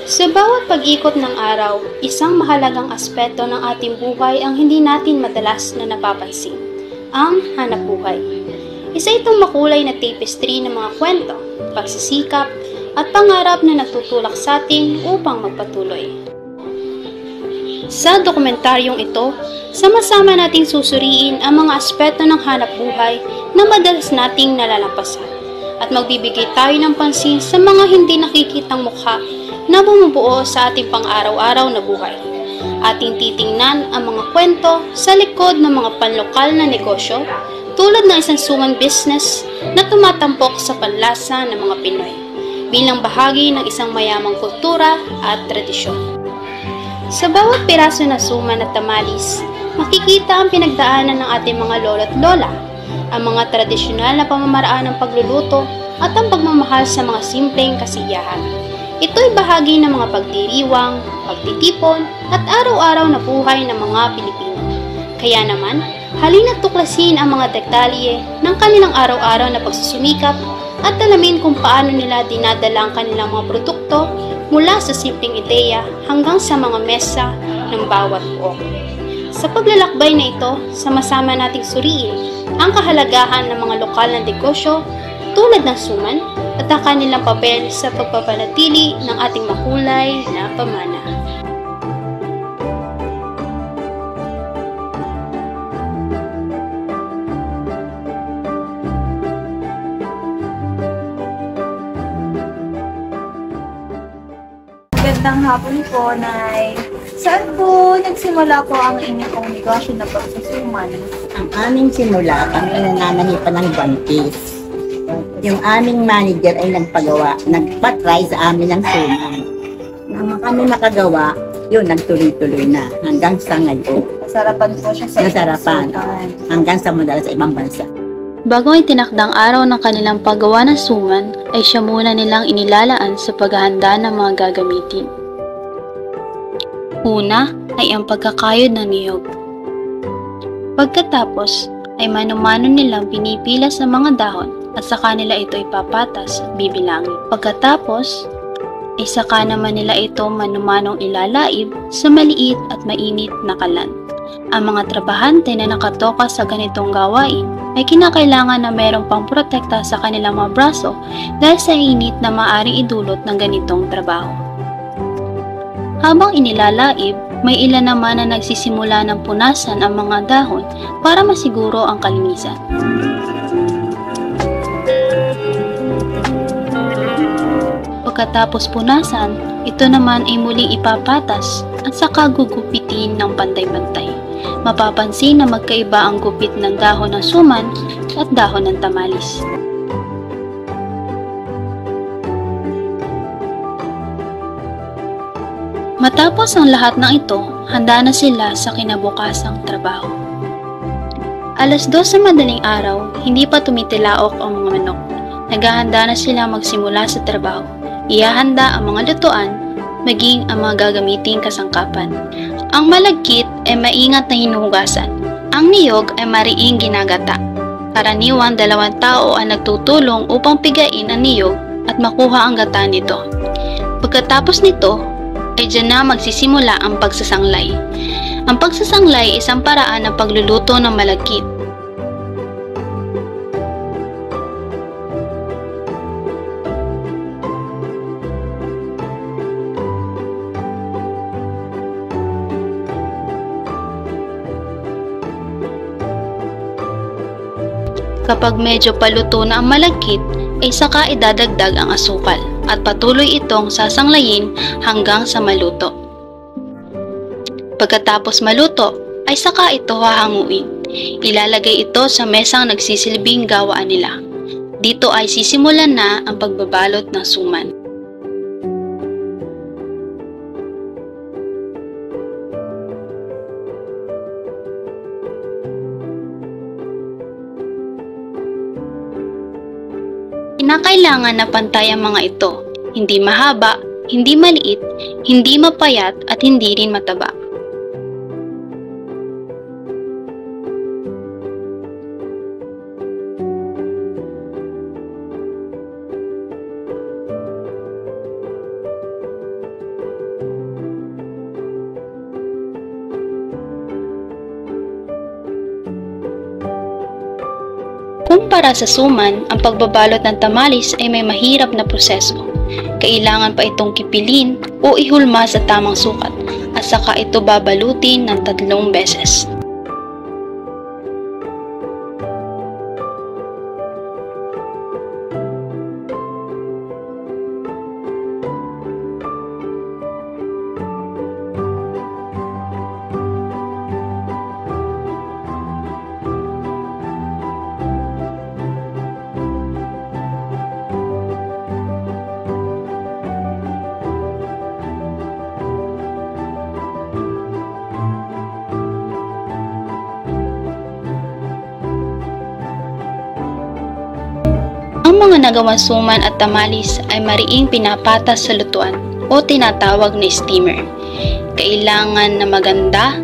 Sa bawat pag-ikot ng araw, isang mahalagang aspeto ng ating buhay ang hindi natin madalas na napapansin, ang hanapbuhay. Isa itong makulay na tapestry ng mga kwento, pagsisikap, at pangarap na natutulak sa atin upang magpatuloy. Sa dokumentaryong ito, sama-sama nating susuriin ang mga aspeto ng hanapbuhay na madalas nating nalalampasan at magbibigay tayo ng pansin sa mga hindi nakikitang mukha na bumubuo sa ating pang-araw-araw na buhay. Ating titingnan ang mga kwento sa likod ng mga panlokal na negosyo tulad ng isang suman business na tumatampok sa panlasa ng mga Pinoy bilang bahagi ng isang mayamang kultura at tradisyon. Sa bawat piraso na suman at tamalis, makikita ang pinagdaanan ng ating mga lolo't lola, ang mga tradisyonal na pamamaraan ng pagluluto at ang pagmamahal sa mga simpleng kasiyahan. Ito'y bahagi ng mga pagdiriwang, pagtitipon at araw-araw na buhay ng mga Pilipino. Kaya naman, halina't tuklasin ang mga detalye ng kanilang araw-araw na pagsusumikap at alamin kung paano nila dinadala ang kanilang mga produkto mula sa simpleng ideya hanggang sa mga mesa ng bawat buok. Sa paglalakbay na ito, sama-sama nating suriin ang kahalagahan ng mga lokal na negosyo tulad ng suman at ang kanilang papel sa pagpapanatili ng ating makulay na pamana. Magandang hapon po, Nay. Saan po nagsimula po ang inyong negosyo na pagsusuman? Ang aming simula, kami nananahipan ng buntis. Yung aming manager ay nagpa-try sa amin ng suman. Nang kami makagawa, yun, nagtuloy-tuloy na hanggang sa ngayon. Nasarapan po siya sa Nasarapan, hanggang sa madala sa ibang bansa. Bago ang tinakdang araw ng kanilang paggawa ng suman, ay siya muna nilang inilalaan sa paghahanda ng mga gagamitin. Una ay ang pagkakayod ng niyog. Pagkatapos ay mano-mano nilang pinipila sa mga dahon at saka nila ito ipapatas at bibilangin. Pagkatapos ay saka naman nila ito mano-manong ilalaib sa maliit at mainit na kalan. Ang mga trabahante na nakatoka sa ganitong gawain ay kinakailangan na mayroong pangprotekta sa kanilang mga braso dahil sa init na maaaring idulot ng ganitong trabaho. Habang inilalaib, may ilan naman na nagsisimula ng punasan ang mga dahon para masiguro ang kalinisan. Pagkatapos punasan, ito naman ay muling ipapatas at saka gugupitin ng pantay-pantay. Mapapansin na magkaiba ang gupit ng dahon ng suman at dahon ng tamalis. Matapos ang lahat ng ito, handa na sila sa kinabukasang trabaho. 2:00 sa madaling araw, hindi pa tumitilaok ang mga manok. Naghahanda na sila magsimula sa trabaho. Ihahanda ang mga lutuan, maging ang mga gagamiting kasangkapan. Ang malagkit ay maingat na hinuhugasan. Ang niyog ay mariing ginagata. Karaniwan 2 tao ang nagtutulong upang pigain ang niyog at makuha ang gata nito. Pagkatapos nito, ay dyan na magsisimula ang pagsasanglay. Ang pagsasanglay ay isang paraan ng pagluluto ng malagkit. Kapag medyo paluto na ang malagkit, ay saka idadagdag ang asukal at patuloy itong sasanglayin hanggang sa maluto. Pagkatapos maluto, ay saka ito hahanguin. Ilalagay ito sa mesang nagsisilbing gawaan nila. Dito ay sisimulan na ang pagbabalot ng suman. Kinakailangan na pantay ang mga ito, hindi mahaba, hindi maliit, hindi mapayat at hindi rin mataba. Kumpara sa suman, ang pagbabalot ng tamalis ay may mahirap na proseso. Kailangan pa itong kipilin o ihulma sa tamang sukat at saka ito babalutin ng 3 beses. Ang mga nagawang suman at tamalis ay mariing pinapatas sa lutuan o tinatawag na steamer. Kailangan na maganda,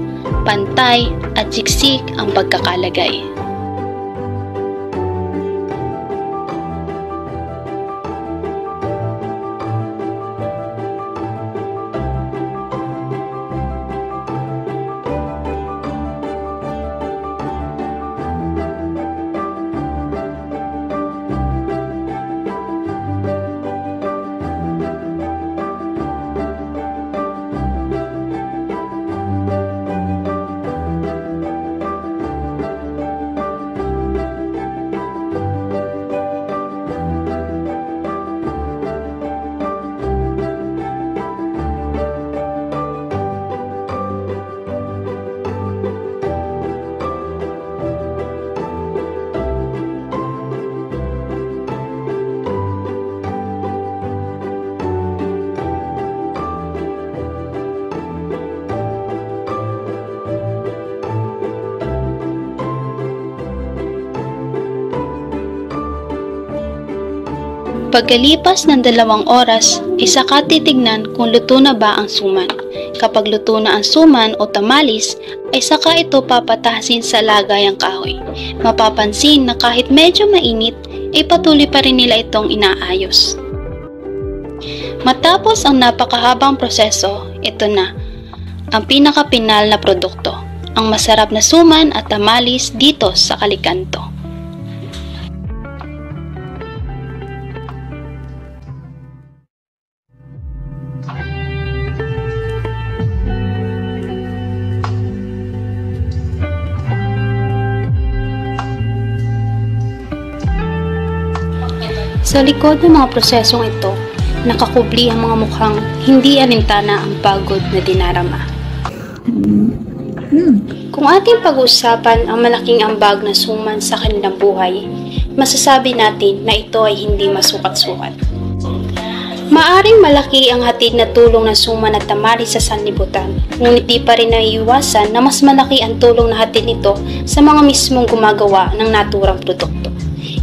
pantay at siksik ang pagkakalagay. Pagkalipas ng 2 oras, saka titignan kung luto na ba ang suman. Kapag luto na ang suman o tamalis, ay saka ito papatasin sa lagayang kahoy. Mapapansin na kahit medyo mainit, ay patuloy pa rin nila itong inaayos. Matapos ang napakahabang proseso, ito na, ang pinakapinal na produkto, ang masarap na suman at tamalis dito sa Kalikanto. Sa likod ng mga prosesong ito, nakakubli ang mga mukhang hindi alintana ang pagod na dinarama. Kung ating pag-usapan ang malaking ambag na suman sa kanilang buhay, masasabi natin na ito ay hindi masukat-sukat. Maaring malaki ang hatid na tulong ng suman at tamalis sa sanlibutan, ngunit di pa rin naiiwasan na mas malaki ang tulong na hatid nito sa mga mismong gumagawa ng naturang produkto.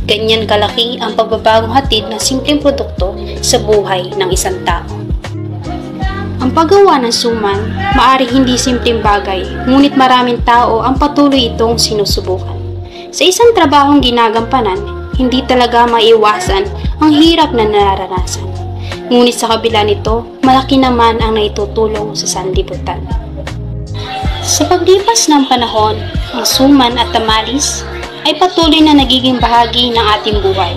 Ganyan kalaki ang pagbabagong hatid ng simpleng produkto sa buhay ng isang tao. Ang paggawa ng suman, maaaring hindi simpleng bagay, ngunit maraming tao ang patuloy itong sinusubukan. Sa isang trabahong ginagampanan, hindi talaga maiiwasan ang hirap na nararanasan. Ngunit sa kabila nito, malaki naman ang naitutulong sa sanlibutan. Sa paglipas ng panahon, ang suman at tamalis ay patuloy na nagiging bahagi ng ating buhay.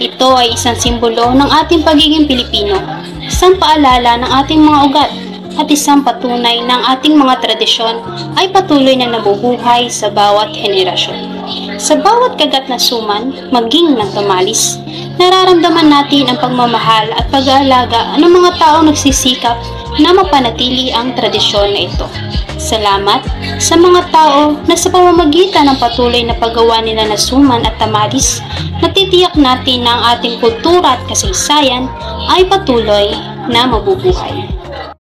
Ito ay isang simbolo ng ating pagiging Pilipino, isang paalala ng ating mga ugat, at isang patunay ng ating mga tradisyon ay patuloy na nabubuhay sa bawat henerasyon. Sa bawat kagat na suman, maging ng tamalis, nararamdaman natin ang pagmamahal at pag-aalaga ng mga taong nagsisikap na mapanatili ang tradisyon na ito. Salamat sa mga tao na sa pamamagitan ng patuloy na paggawa nila na suman at tamalis, natitiyak natin na ang ating kultura at kasaysayan ay patuloy na mabubuhay.